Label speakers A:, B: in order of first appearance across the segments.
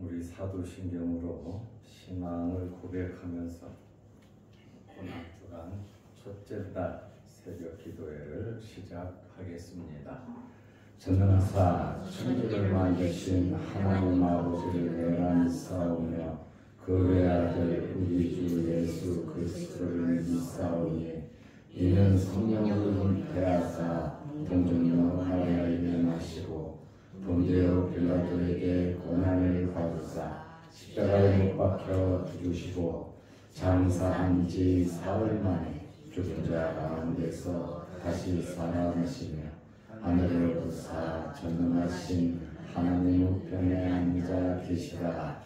A: 우리 사도신경으로 신앙을 고백하면서 고난 주간 첫째 날 새벽 기도회를 시작하겠습니다. 전능하사 천지를 만드신 하나님 아버지를 내란싸우며 그 외아들 우리 주 예수 그리스도를 믿사오니 이는 성령을 흠패하사 동정녀 마리아에 임하시고 본디오 빌라도에게 고난을 받으사 십자가에 못 박혀 죽으시고 장사한 지 사흘 만에 죽은 자 가운데서 다시 살아나시며 하늘을 부사 전능하신 하나님 우편에 앉아 계시다가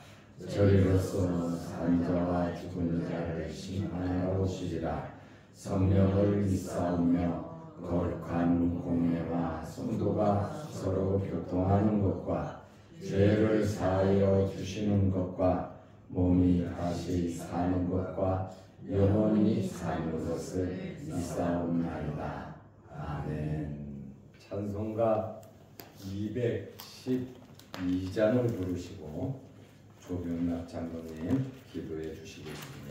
A: 저리로서 산 자와 죽은 자를 심판하러 오시리라. 성령을 믿사오며 거룩한 공예와 성도가 서로 교통하는 것과 죄를 사하여 주시는 것과 몸이 다시 사는 것과 영원히 사는 것을 믿사옵나이다. 아멘. 찬송가 212장을 부르시고 조병락 장로님 기도해 주시겠습니다.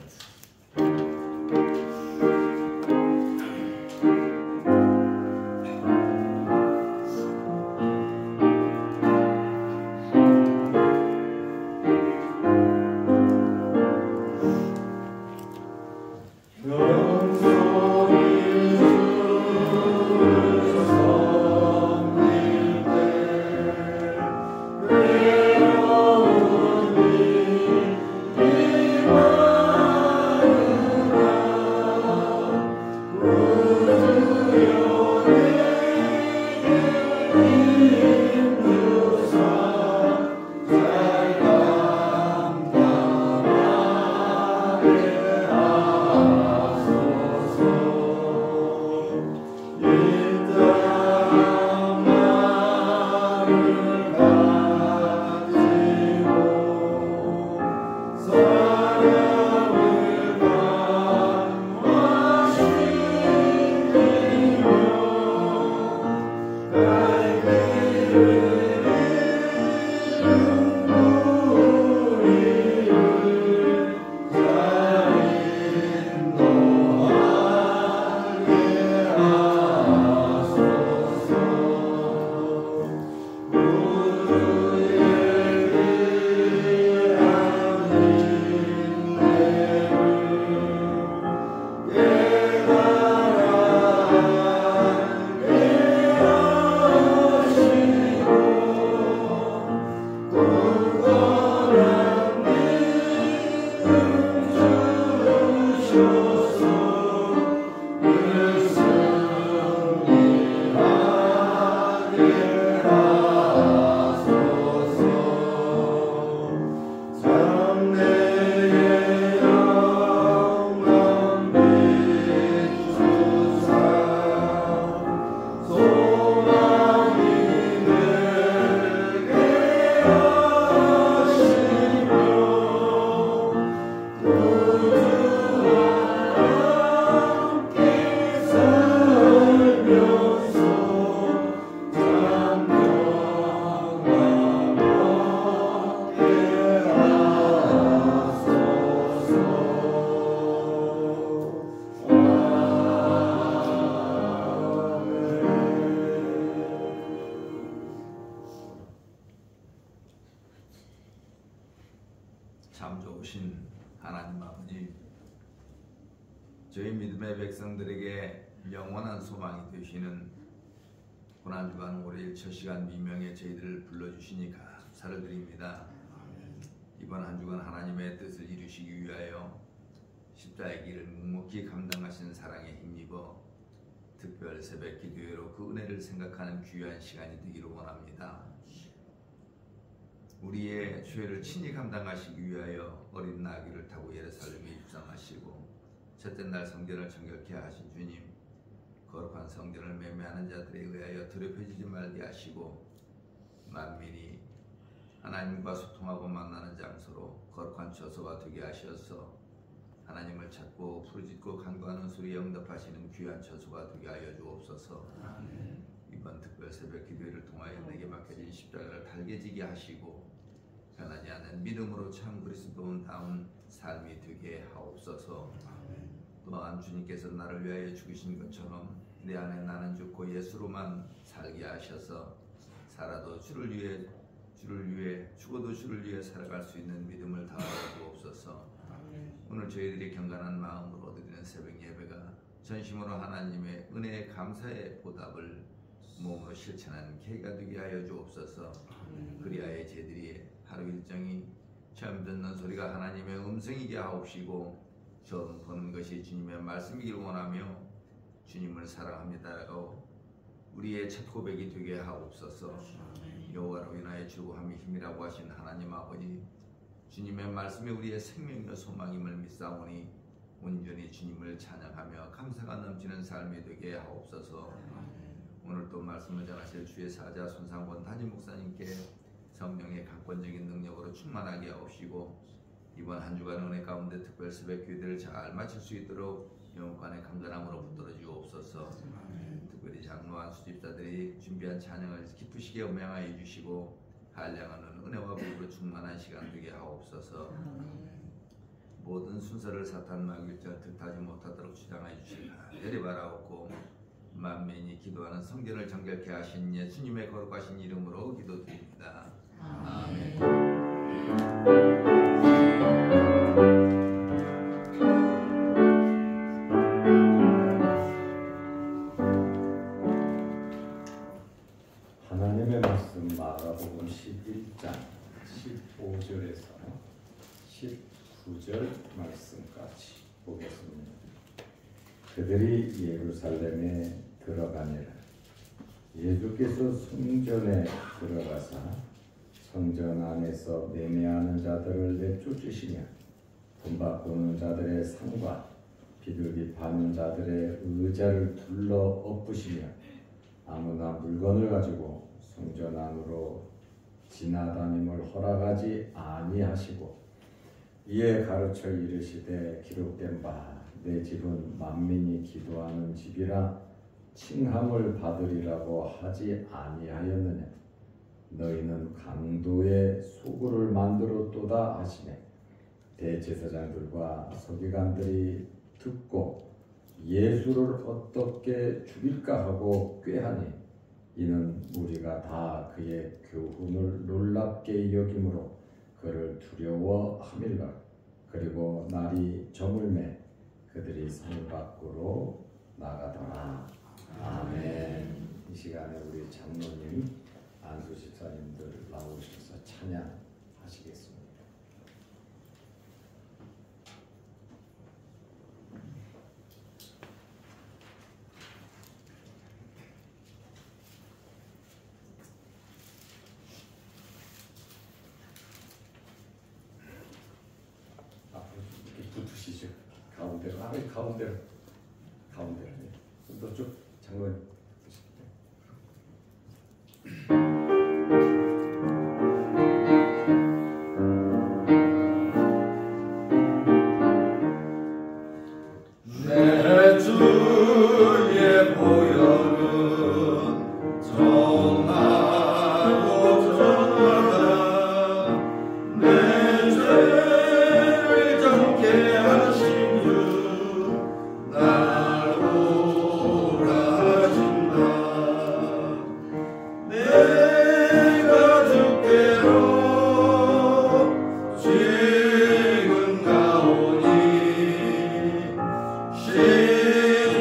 B: 참 좋으신 하나님 아버지, 저희 믿음의 백성들에게 영원한 소망이 되시는 고난주간 월요일 첫 시간 미명에 저희들을 불러주시니 감사를 드립니다. 이번 한 주간 하나님의 뜻을 이루시기 위하여 십자가의 길을 묵묵히 감당하신 사랑에 힘입어 특별 새벽 기도회로 그 은혜를 생각하는 귀한 시간이 되기를 원합니다. 우리의 죄를 친히 감당하시기 위하여 어린 나귀를 타고 예루살렘에 입성하시고 첫째 날 성전을 정결케 하신 주님, 거룩한 성전을 매매하는 자들에 의하여 더럽혀지지 말게 하시고 만민이 하나님과 소통하고 만나는 장소로 거룩한 처소가 되게 하셔서 하나님을 찾고 부르짖고 간구하는 소리에 응답하시는 귀한 처소가 되게 하여 주옵소서. 이번 특별 새벽 기도회를 통하여 내게 맡겨진 십자가를 달게 지게 하시고 변하지 않는 있는 믿음으로 참 그리스도다운 삶이 되게 하옵소서. 또한 주님께서 나를 위하여 죽으신 것처럼 내 안에 나는 죽고 예수로만 살게 하셔서 살아도 주를 위해 죽어도 주를 위해 살아갈 수 있는 믿음을 다하여 주옵소서. 오늘 저희들이 경건한 마음으로 드리는 새벽 예배가 전심으로 하나님의 은혜의 감사의 보답을 몸으로 실천하는 계기가 되게 하여 주옵소서. 그리하여 저희들이 하루 일정이 처음 듣는 소리가 하나님의 음성이게 하옵시고 처음 보는 것이 주님의 말씀이길 원하며 주님을 사랑합니다라고 우리의 첫 고백이 되게 하옵소서. 여호와로 인하여 즐거움이 힘이라고 하신 하나님 아버지, 주님의 말씀이 우리의 생명이며 소망임을 믿사오니 온전히 주님을 찬양하며 감사가 넘치는 삶이 되게 하옵소서. 오늘 또 말씀을 전하실 주의 사자 손상권 단임 목사님께 성령의 강권적인 능력으로 충만하게 하옵시고 이번 한 주간 은혜 가운데 특별 새벽 기도를 잘 마칠 수 있도록 영혼간의 강건함으로 붙들어 주옵소서. 특별히 장로와 수집자들이 준비한 찬양을 기쁘시게 음행하여 주시고 한량하는 은혜와 복으로 충만한 시간 되게 하옵소서. 모든 순서를 사탄 마귀자 뜻하지 못하도록 주장하여 주시기 간절히 바라옵고 만민이 기도하는 성전을 정결케 하신 예수님의 거룩하신 이름으로 기도드립니다. 아멘.
A: 하나님의 말씀 마가복음 11장 15절에서 19절 말씀까지 보겠습니다. 그들이 예루살렘에 들어가니라. 예수께서 성전에 들어가사 성전 안에서 매매하는 자들을 내쫓으시며 돈 바꾸는 자들의 상과 비둘기 파는 자들의 의자를 둘러 엎으시며 아무나 물건을 가지고 성전 안으로 지나다님을 허락하지 아니하시고 이에 가르쳐 이르시되 기록된 바 내 집은 만민이 기도하는 집이라 칭함을 받으리라고 하지 아니하였느냐. 너희는 강도의 소굴을 만들었도다 하시매 대제사장들과 서기관들이 듣고 예수를 어떻게 죽일까 하고 꾀하니 이는 무리가 다 그의 교훈을 놀랍게 여김으로 그를 두려워함일라. 그리고 날이 저물매 그들이 성 밖으로 나가더라. 아멘. 이 시간에 우리 장로님, 안수 집사님들 나오셔서 찬양하시겠습니다. 앞으로 이렇게 붙으시죠. 가운데로, 가운데로. 너쪽 장로님.
B: 내 주의 보혈은 정하고 정하다 내 죄를 정케 하신 주 날 오라진다. 내가 주께로 지금 가오니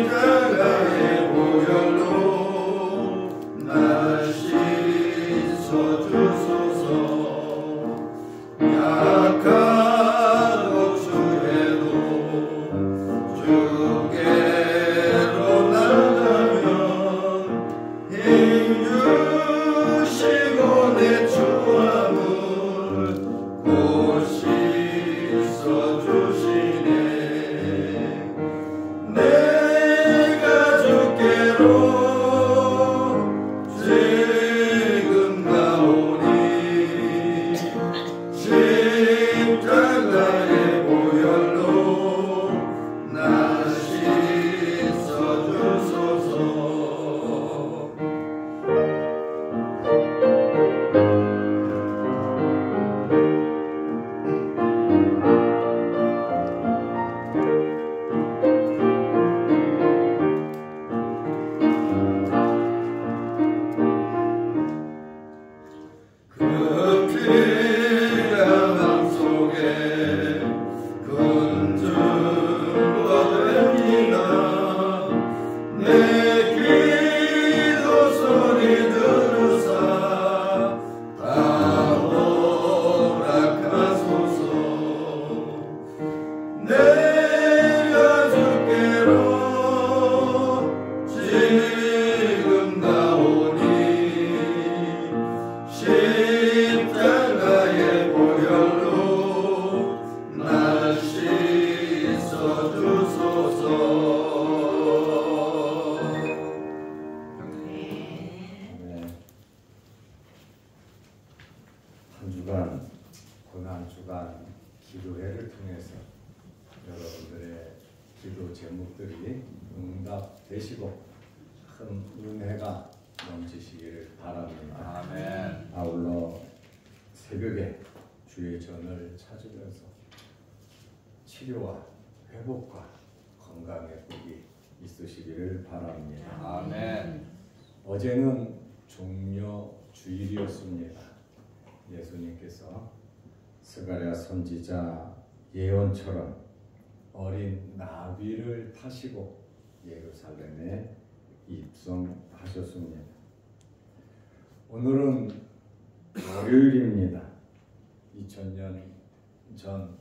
B: 십자가의 보혈로 날 씻어주소서. 약하고 주에도 주께로 나가면 힘주시고 내 추함을 곧 씻어주시네. 내가 주께로 지금 가오니 십자가의 보혈로 날 씻어주소서.
A: 고난주간 기도회를 통해서 여러분들의 기도 제목들이 응답되시고 큰 은혜가 넘치시기를 바랍니다.
B: 아멘.
A: 아울러 새벽에 주의 전을 찾으면서 치료와 회복과 건강의 복이 있으시기를 바랍니다.
B: 아멘.
A: 어제는 종려 주일이었습니다. 예수님께서 스가랴 선지자 예언처럼 어린 나귀를 타시고 예루살렘에 입성하셨습니다. 오늘은 월요일입니다. 2000년 전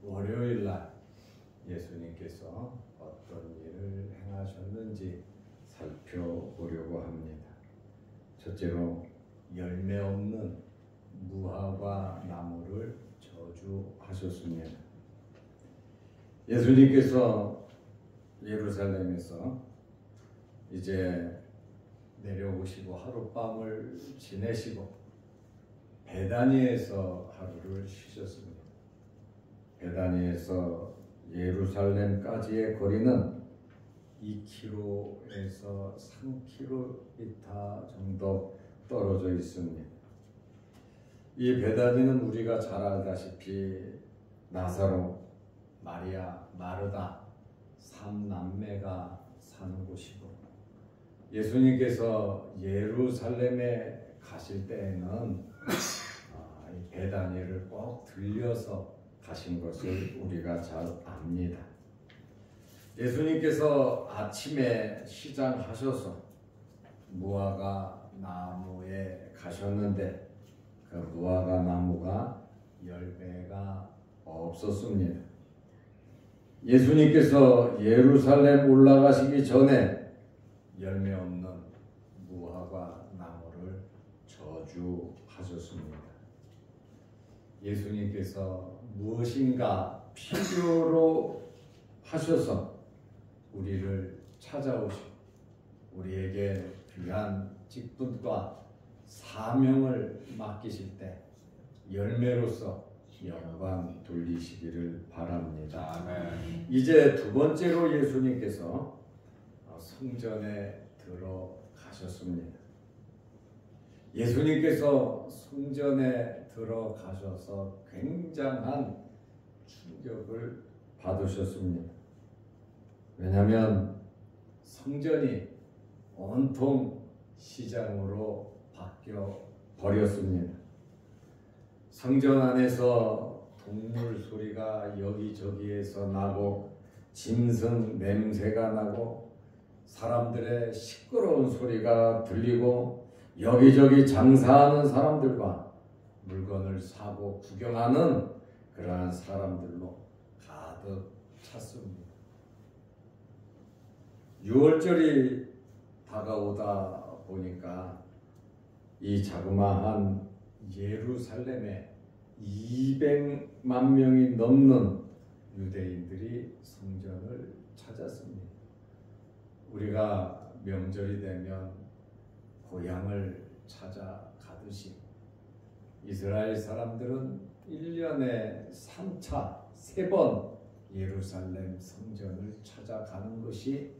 A: 월요일 날 예수님께서 어떤 일을 행하셨는지 살펴보려고 합니다. 첫째로 열매 없는 무화과 나무를 저주하셨습니다. 예수님께서 예루살렘에서 이제 내려오시고 하룻밤을 지내시고 베다니에서 하루를 쉬셨습니다. 베다니에서 예루살렘까지의 거리는 2km에서 3km 정도 떨어져 있습니다. 이 베다니는 우리가 잘 알다시피 나사로, 마리아, 마르다 3남매가 사는 곳이고 예수님께서 예루살렘에 가실 때에는 이 베다니를 꼭 들려서 가신 것을 우리가 잘 압니다. 예수님께서 아침에 시장하셔서 무화과 나무에 가셨는데 그 무화과 나무가 열매가 없었습니다. 예수님께서 예루살렘 올라가시기 전에 열매 없는 무화과 나무를 저주하셨습니다. 예수님께서 무엇인가 필요로 하셔서 우리를 찾아오시고 우리에게 귀한 직분과 사명을 맡기실 때 열매로서 영광 돌리시기를 바랍니다.
B: 아멘.
A: 이제 두 번째로 예수님께서 성전에 들어가셨습니다. 예수님께서 성전에 들어가셔서 굉장한 충격을 받으셨습니다. 왜냐하면 성전이 온통 시장으로 바뀌어 버렸습니다. 성전 안에서 동물 소리가 여기저기에서 나고 짐승 냄새가 나고 사람들의 시끄러운 소리가 들리고 여기저기 장사하는 사람들과 물건을 사고 구경하는 그러한 사람들로 가득 찼습니다. 6월절이 다가오다 보니까 이 자그마한 예루살렘에 200만 명이 넘는 유대인들이 성전을 찾았습니다. 우리가 명절이 되면 고향을 찾아가듯이 이스라엘 사람들은 1년에 3차, 3번 예루살렘 성전을 찾아가는 것이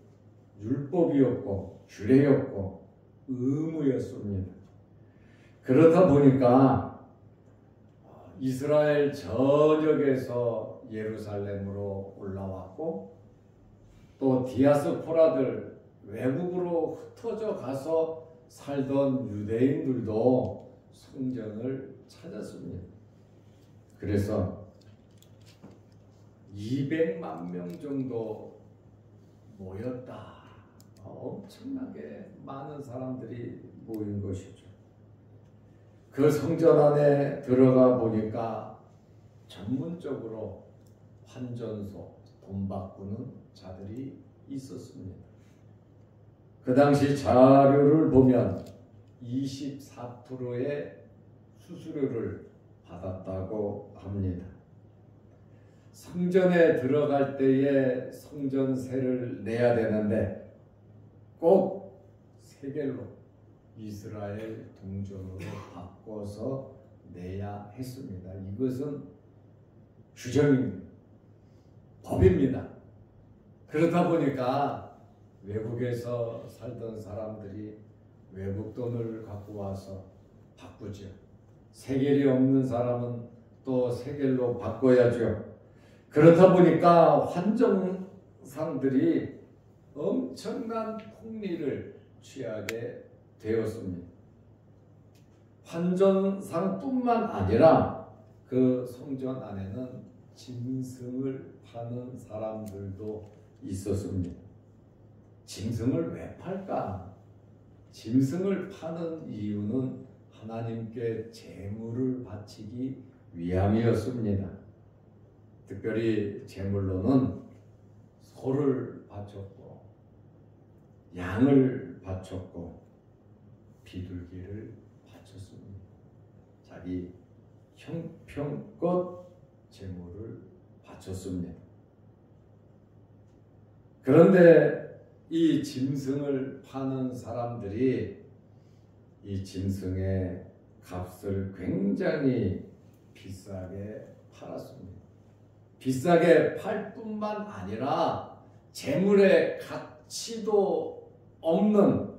A: 율법이었고 규례였고 의무였습니다. 그렇다 보니까 이스라엘 전역에서 예루살렘으로 올라왔고 또 디아스포라들 외국으로 흩어져 가서 살던 유대인들도 성전을 찾았습니다. 그래서 200만 명 정도 모였다. 엄청나게 많은 사람들이 모인 것이죠. 그 성전 안에 들어가 보니까 전문적으로 환전소, 돈 바꾸는 자들이 있었습니다. 그 당시 자료를 보면 24%의 수수료를 받았다고 합니다. 성전에 들어갈 때에 성전세를 내야 되는데 꼭 세겔로 이스라엘 동전으로 바꿔서 내야 했습니다. 이것은 규정입니다. 법입니다. 그렇다 보니까 외국에서 살던 사람들이 외국 돈을 갖고 와서 바꾸죠. 세겔이 없는 사람은 또 세겔로 바꿔야죠. 그렇다 보니까 환정상들이 엄청난 폭리를 취하게 되었습니다. 환전상뿐만 아니라 그 성전 안에는 짐승을 파는 사람들도 있었습니다. 짐승을 왜 팔까? 짐승을 파는 이유는 하나님께 제물을 바치기 위함이었습니다. 특별히 제물로는 소를 바쳤고 양을 바쳤고 비둘기를 바쳤습니다. 자기 형편껏 제물을 바쳤습니다. 그런데 이 짐승을 파는 사람들이 이 짐승의 값을 굉장히 비싸게 팔았습니다. 비싸게 팔 뿐만 아니라 재물의 가치도 없는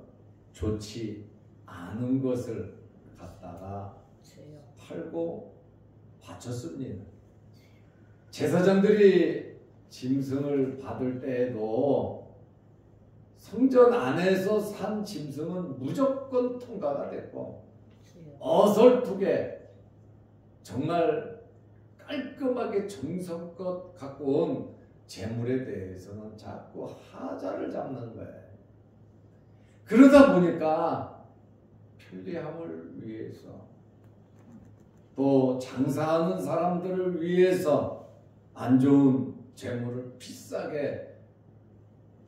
A: 좋지 않은 것을 갖다가 팔고 바쳤습니다. 제사장들이 짐승을 받을 때에도 성전 안에서 산 짐승은 무조건 통과가 됐고 어설프게 정말 깔끔하게 정성껏 갖고 온 재물에 대해서는 자꾸 하자를 잡는 거예요. 그러다 보니까 편리함을 위해서 또 장사하는 사람들을 위해서 안 좋은 재물을 비싸게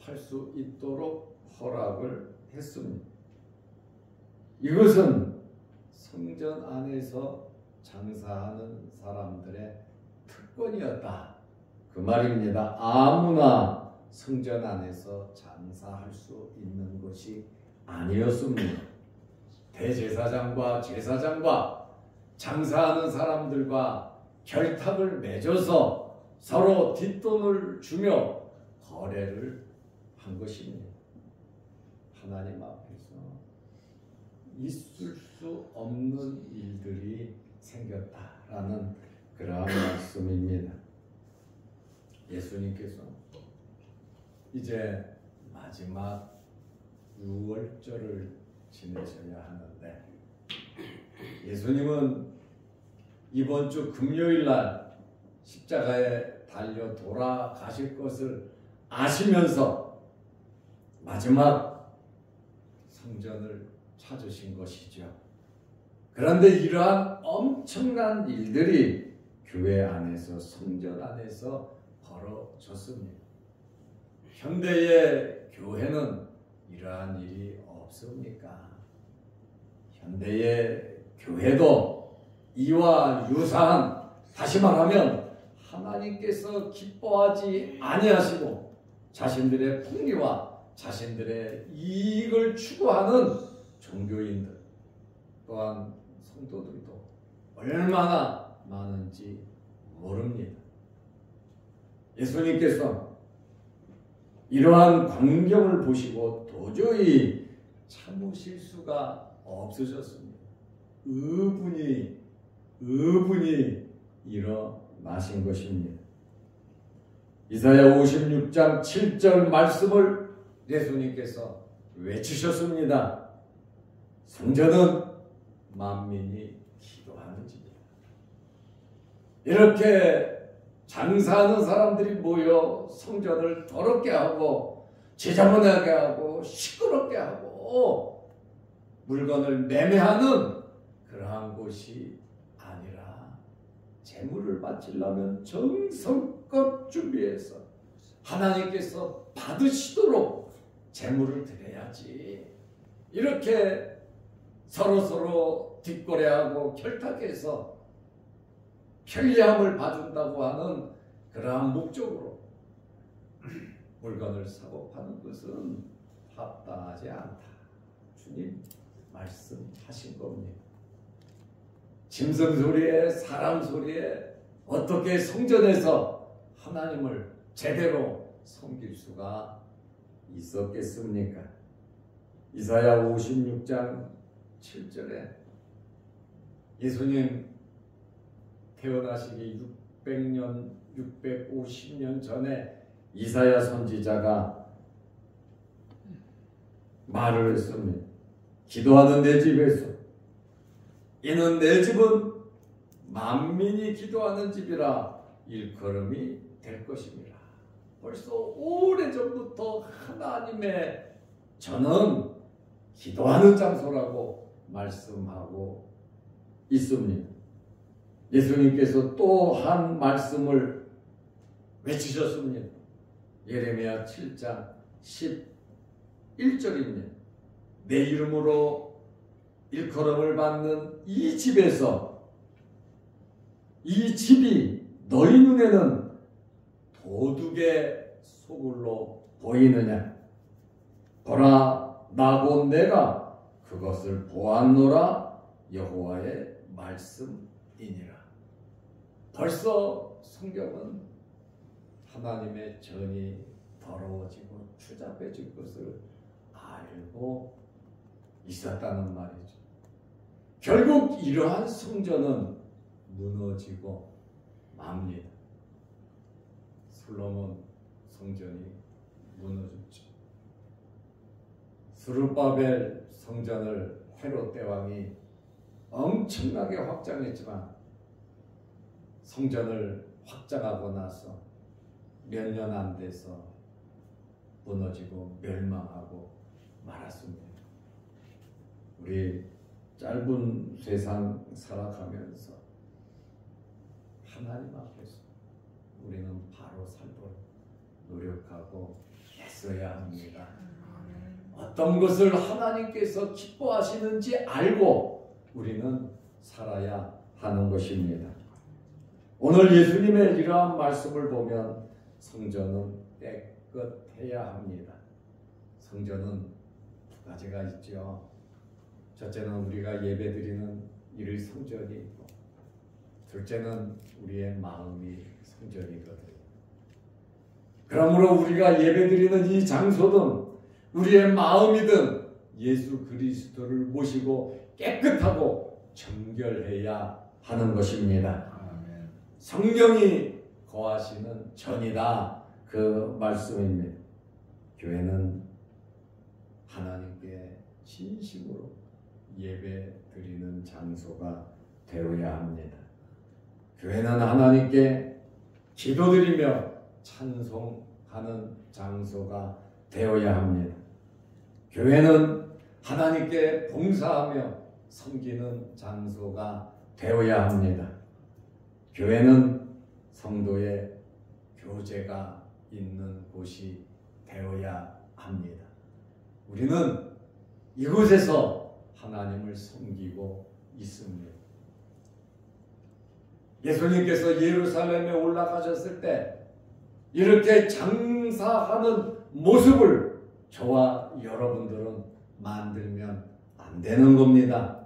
A: 팔 수 있도록 허락을 했습니다. 이것은 성전 안에서 장사하는 사람들의 특권이었다. 그 말입니다. 아무나 성전 안에서 장사할 수 있는 것이 아니었습니다. 대제사장과 제사장과 장사하는 사람들과 결탁을 맺어서 서로 뒷돈을 주며 거래를 한 것입니다. 하나님 앞에서 있을 수 없는 일들이 생겼다라는 그러한 말씀입니다. 예수님께서 이제 마지막 유월절을 지내셔야 하는데 예수님은 이번 주 금요일 날 십자가에 달려 돌아가실 것을 아시면서 마지막 성전을 찾으신 것이죠. 그런데 이러한 엄청난 일들이 교회 안에서 성전 안에서 벌어졌습니다. 현대의 교회는 이러한 일이 없습니까? 현대의 교회도 이와 유사한, 다시 말하면 하나님께서 기뻐하지 아니하시고 자신들의 풍리와 자신들의 이익을 추구하는 종교인들 또한 성도들도 얼마나 많은지 모릅니다. 예수님께서 이러한 광경을 보시고 도저히 참으실 수가 없으셨습니다. 의분이 일어나신 것입니다. 이사야 56장 7절 말씀을 예수님께서 외치셨습니다. 성전은 만민이 기도하는 집이다. 이렇게 장사하는 사람들이 모여 성전을 더럽게 하고 지저분하게 하고 시끄럽게 하고 물건을 매매하는 그러한 곳이 아니라 재물을 바치려면 정성껏 준비해서 하나님께서 받으시도록 재물을 드려야지. 이렇게 서로서로 뒷거래하고 결탁해서 편리함을 봐준다고 하는 그러한 목적으로 물건을 사고 파는 것은 합당하지 않다. 주님 말씀하신 겁니다. 짐승 소리에 사람 소리에 어떻게 성전에서 하나님을 제대로 섬길 수가 있었겠습니까? 이사야 56장 7절에 예수님 태어나시기 650년 전에 이사야 선지자가 말을 했습니다. 기도하는 내 집에서 이는 내 집은 만민이 기도하는 집이라 일컬음이 될 것입니다. 벌써 오래전부터 하나님의 저는 기도하는 장소라고 말씀하고 있습니다. 예수님께서 또 한 말씀을 외치셨습니다. 예레미야 7장 11절입니다. 내 이름으로 일컬음을 받는 이 집에서 이 집이 너희 눈에는 도둑의 소굴로 보이느냐? 보라, 나 곧 내가 그것을 보았노라. 여호와의 말씀이니라. 벌써 성경은 하나님의 전이 더러워지고 추잡해질 것을 알고 있었다는 말이죠. 결국 이러한 성전은 무너지고 맙니다. 솔로몬 성전이 무너졌죠. 스룹바벨 성전을 헤롯 대왕이 엄청나게 확장했지만 성전을 확장하고 나서 몇 년 안 돼서 무너지고 멸망하고 말았습니다. 우리 짧은 세상 살아가면서 하나님 앞에서 우리는 바로 살도록 노력하고 애써야 합니다. 어떤 것을 하나님께서 기뻐하시는지 알고 우리는 살아야 하는 것입니다. 오늘 예수님의 이러한 말씀을 보면 성전은 깨끗해야 합니다. 성전은 두 가지가 있죠. 첫째는 우리가 예배드리는 이 성전이 있고, 둘째는 우리의 마음이 성전이거든요. 그러므로 우리가 예배드리는 이 장소든 우리의 마음이든 예수 그리스도를 모시고 깨끗하고 정결해야 하는 것입니다. 아멘. 성령이 거하시는 전이다, 그 말씀입니다. 교회는 하나님께 진심으로 예배 드리는 장소가 되어야 합니다. 교회는 하나님께 기도드리며 찬송하는 장소가 되어야 합니다. 교회는 하나님께 봉사하며 섬기는 장소가 되어야 합니다. 교회는 성도의 교제가 있는 곳이 되어야 합니다. 우리는 이곳에서 하나님을 섬기고 있습니다. 예수님께서 예루살렘에 올라가셨을 때 이렇게 장사하는 모습을 저와 여러분들은 만들면 안 되는 겁니다.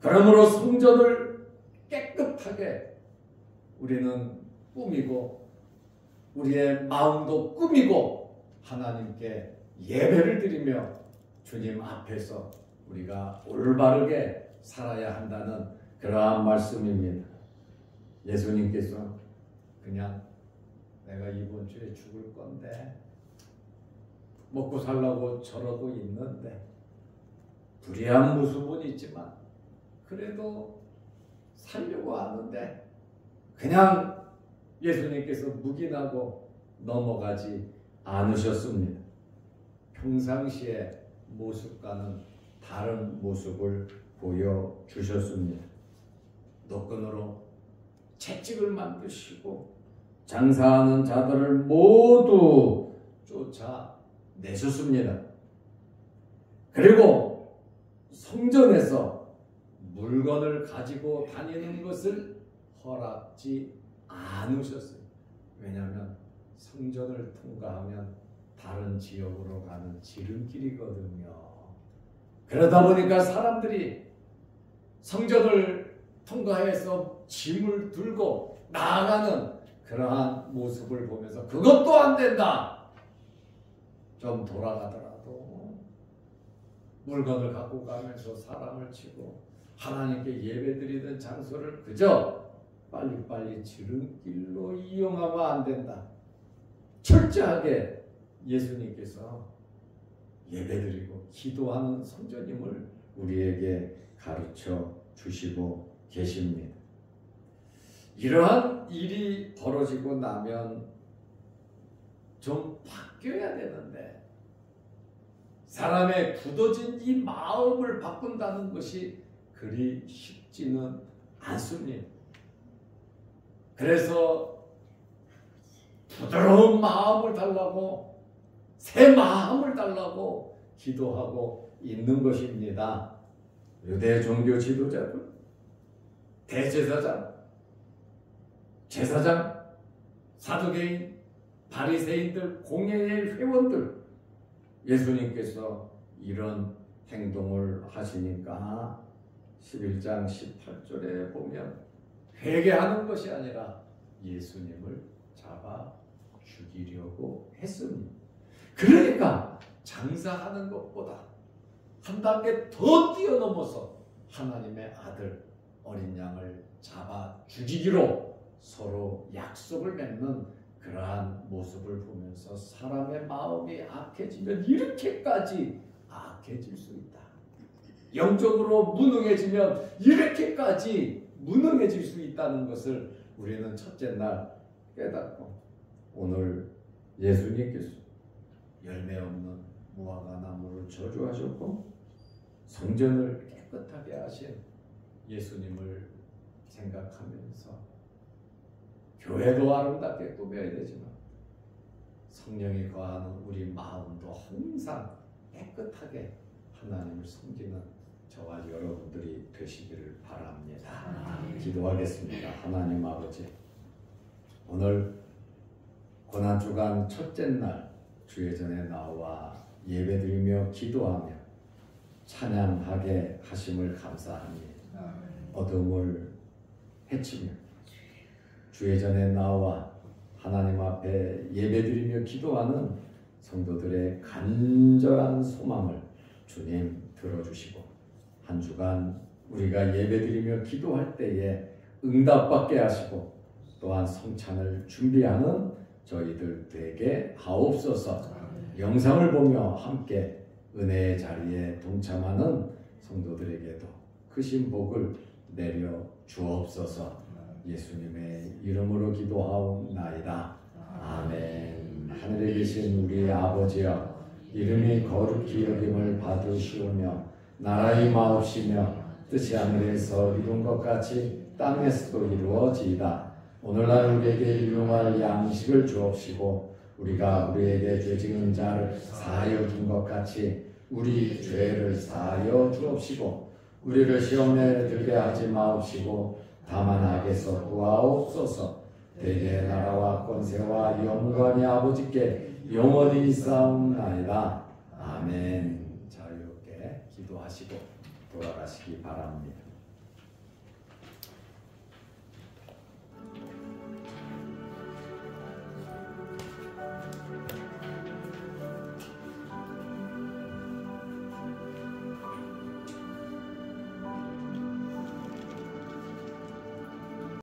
A: 그러므로 성전을 깨끗하게 우리는 꾸미고 우리의 마음도 꾸미고 하나님께 예배를 드리며 주님 앞에서 우리가 올바르게 살아야 한다는 그러한 말씀입니다. 예수님께서 그냥 내가 이번 주에 죽을 건데 먹고 살라고 저러고 있는데 불의한 모습은 있지만 그래도 살려고 하는데 그냥 예수님께서 묵인하고 넘어가지 않으셨습니다. 평상시의 모습과는 다른 모습을 보여주셨습니다. 노끈으로 채찍을 만드시고 장사하는 자들을 모두 쫓아내셨습니다. 그리고 성전에서 물건을 가지고 다니는 것을 허락지 않으셨어요. 왜냐하면 성전을 통과하면 다른 지역으로 가는 지름길이거든요. 그러다 보니까 사람들이 성전을 통과해서 짐을 들고 나아가는 그러한 모습을 보면서 그것도 안 된다. 좀 돌아가더라도 물건을 갖고 가면서 사람을 치고 하나님께 예배드리던 장소를 그저 빨리빨리 지름길로 이용하면 안 된다. 철저하게 예수님께서 예배드리고 기도하는 성전임을 우리에게 가르쳐 주시고 계십니다. 이러한 일이 벌어지고 나면 좀 바뀌어야 되는데 사람의 굳어진 이 마음을 바꾼다는 것이 그리 쉽지는 않습니다. 그래서 부드러운 마음을 달라고 새 마음을 달라고 기도하고 있는 것입니다. 유대 종교 지도자들, 대제사장, 제사장, 사두개인, 바리새인들, 공회의 회원들, 예수님께서 이런 행동을 하시니까 11장 18절에 보면 회개하는 것이 아니라 예수님을 잡아 죽이려고 했습니다. 그러니까 장사하는 것보다 한 단계 더 뛰어넘어서 하나님의 아들 어린 양을 잡아 죽이기로 서로 약속을 맺는 그러한 모습을 보면서 사람의 마음이 악해지면 이렇게까지 악해질 수 있다. 영적으로 무능해지면 이렇게까지 무능해질 수 있다는 것을 우리는 첫째 날 깨닫고 오늘 예수님께서 열매 없는 무화과 나무를 저주하셨고 성전을 깨끗하게 하신 예수님을 생각하면서 교회도 아름답게 꾸며야 되지만 성령이 거하는 우리 마음도 항상 깨끗하게 하나님을 섬기는 저와 여러분들이 되시기를 바랍니다. 기도하겠습니다. 하나님 아버지, 오늘 고난주간 첫째 날 주의 전에 나와 예배드리며 기도하며 찬양하게 하심을 감사하니 어둠을 해치며 주의 전에 나와 하나님 앞에 예배드리며 기도하는 성도들의 간절한 소망을 주님 들어주시고 한 주간 우리가 예배드리며 기도할 때에 응답받게 하시고 또한 성찬을 준비하는 저희들 되게 하옵소서. 영상을 보며 함께 은혜의 자리에 동참하는 성도들에게도 크신 복을 내려 주옵소서. 예수님의 이름으로 기도하옵나이다. 아멘. 하늘에 계신 우리 아버지여, 이름이 거룩히 여김을 받으시오며 나라의 마옵시며 뜻이 하늘에서 이룬 것 같이 땅에서도 이루어지이다. 오늘날 우리에게 일용할 양식을 주옵시고 우리가 우리에게 죄 지은 자를 사하여 준 것 같이 우리 죄를 사하여 주옵시고 우리를 시험에 들게 하지 마옵시고 다만 악에서 구하옵소서. 대개 나라와 권세와 영광이 아버지께 영원히 있사옵나이다. 아멘. 자유롭게 기도하시고 돌아가시기 바랍니다.